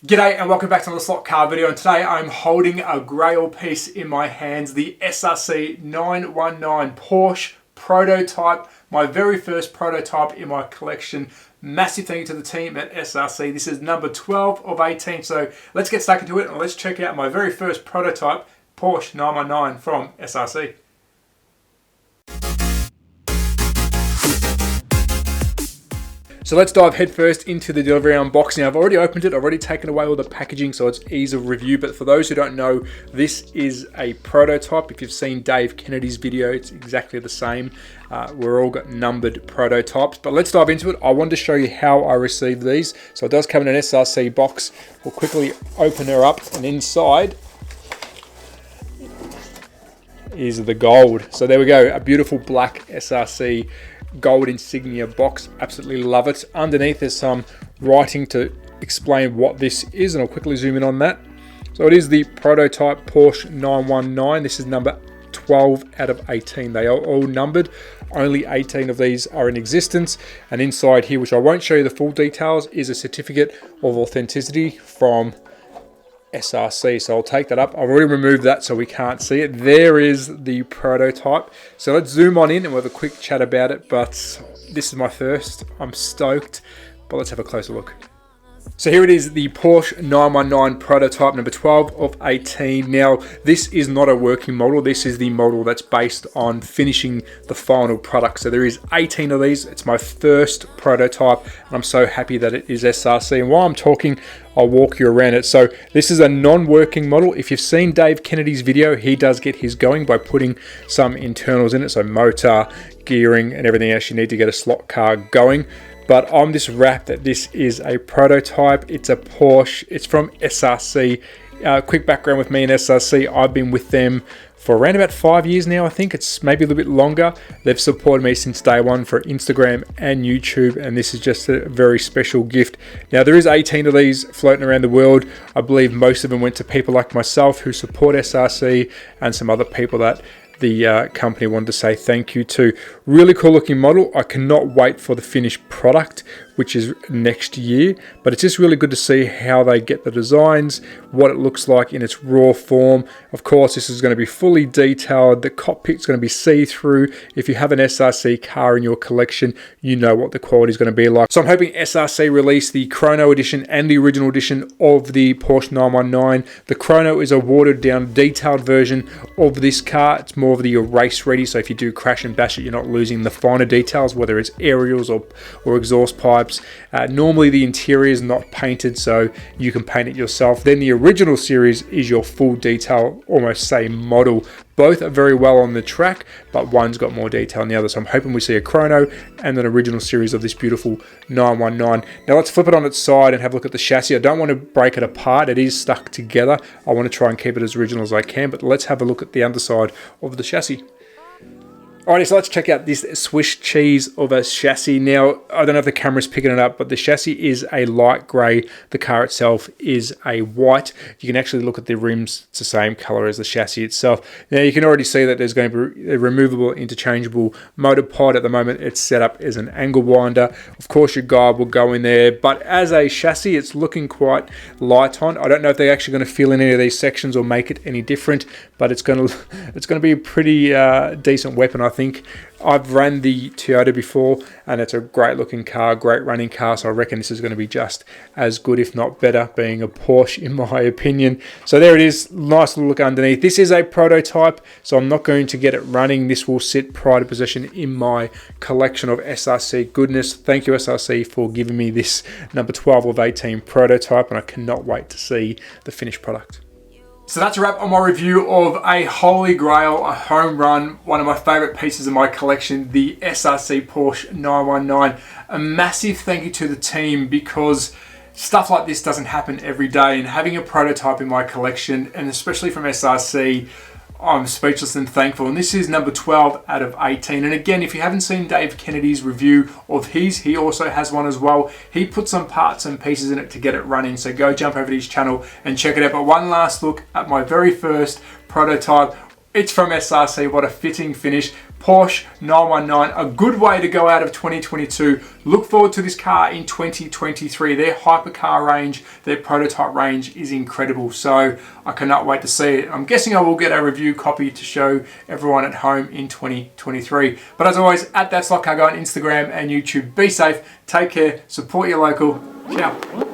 G'day and welcome back to another slot car video, and today I'm holding a grail piece in my hands, the SRC 919 Porsche prototype, my very first prototype in my collection. Massive thank you to the team at SRC. This is number 12 of 18, so let's get stuck into it and let's check out my very first prototype Porsche 919 from SRC. So let's dive headfirst into the delivery unboxing. I've already opened it, I've already taken away all the packaging so it's ease of review, but for those who don't know, this is a prototype. If you've seen Dave Kennedy's video, it's exactly the same. We're all got numbered prototypes, but let's dive into it. I wanted to show you how I received these. So it does come in an SRC box. We'll quickly open her up, and inside is the gold. So there we go, a beautiful black SRC gold insignia box. Absolutely love it. Underneath there's some writing to explain what this is, and I'll quickly zoom in on that. So it is the prototype Porsche 919. This is number 12 out of 18. They are all numbered. Only 18 of these are in existence, and inside here, which I won't show you the full details, is a certificate of authenticity from SRC. So I'll take that up. I've already removed that so we can't see it. There is the prototype. So let's zoom on in and we'll have a quick chat about it. But this is my first. I'm stoked, but let's have a closer look. So here it is, the Porsche 919 prototype number 12 of 18. Now, this is not a working model. This is the model that's based on finishing the final product. So there is 18 of these. It's my first prototype, and I'm so happy that it is SRC. And while I'm talking, I'll walk you around it. So this is a non-working model. If you've seen Dave Kennedy's video, he does get his going by putting some internals in it. So motor, gearing, and everything else you need to get a slot car going. But I'm just wrapped that this is a prototype. It's a Porsche. It's from SRC. Quick background with me and SRC. I've been with them for around about 5 years now. I think it's maybe a little bit longer. They've supported me since day one for Instagram and YouTube, and this is just a very special gift. Now, there is 18 of these floating around the world. I believe most of them went to people like myself who support SRC and some other people that the company wanted to say thank you to. Really cool looking model. I cannot wait for the finished product, which is next year, but it's just really good to see how they get the designs, what it looks like in its raw form. Of course, this is going to be fully detailed. The cockpit's going to be see-through. If you have an SRC car in your collection, you know what the quality is going to be like. So I'm hoping SRC release the Chrono edition and the original edition of the Porsche 919. The Chrono is a watered down, detailed version of this car. It's more of the race ready, so if you do crash and bash it, you're not losing the finer details, whether it's aerials or exhaust pipes. Normally the interior is not painted, so you can paint it yourself. Then the original series is your full detail, almost same model. Both are very well on the track, but one's got more detail than the other. So I'm hoping we see a Chrono and an original series of this beautiful 919. Now let's flip it on its side and have a look at the chassis. I don't want to break it apart. It is stuck together. I want to try and keep it as original as I can, but let's have a look at the underside of the chassis. Alrighty, so let's check out this Swiss cheese of a chassis. Now, I don't know if the camera's picking it up, but the chassis is a light grey. The car itself is a white. You can actually look at the rims. It's the same colour as the chassis itself. Now, you can already see that there's going to be a removable, interchangeable motor pod. At the moment, it's set up as an angle winder. Of course, your guide will go in there, but as a chassis, it's looking quite light on. I don't know if they're actually going to fill in any of these sections or make it any different, but it's going to be a pretty decent weapon, I think. I've ran the Toyota before, and it's a great looking car, great running car, so I reckon this is going to be just as good, if not better, being a Porsche in my opinion. So there it is, nice little look underneath. This is a prototype, so I'm not going to get it running. This will sit pride of possession in my collection of SRC goodness. Thank you, SRC, for giving me this number 12 of 18 prototype, and I cannot wait to see the finished product. So that's a wrap on my review of a holy grail, a home run, one of my favourite pieces of my collection, the SRC Porsche 919. A massive thank you to the team, because stuff like this doesn't happen every day, and having a prototype in my collection, and especially from SRC, I'm speechless and thankful. And this is number 12 out of 18. And again, if you haven't seen Dave Kennedy's review of his, he also has one as well. He put some parts and pieces in it to get it running. So go jump over to his channel and check it out. But one last look at my very first prototype. It's from SRC. What a fitting finish. Porsche 919, a good way to go out of 2022. Look forward to this car in 2023. Their hypercar range, their prototype range is incredible. So I cannot wait to see it. I'm guessing I will get a review copy to show everyone at home in 2023. But as always, at THATSLOTCARGUYOZ on Instagram and YouTube. Be safe, take care, support your local. Ciao.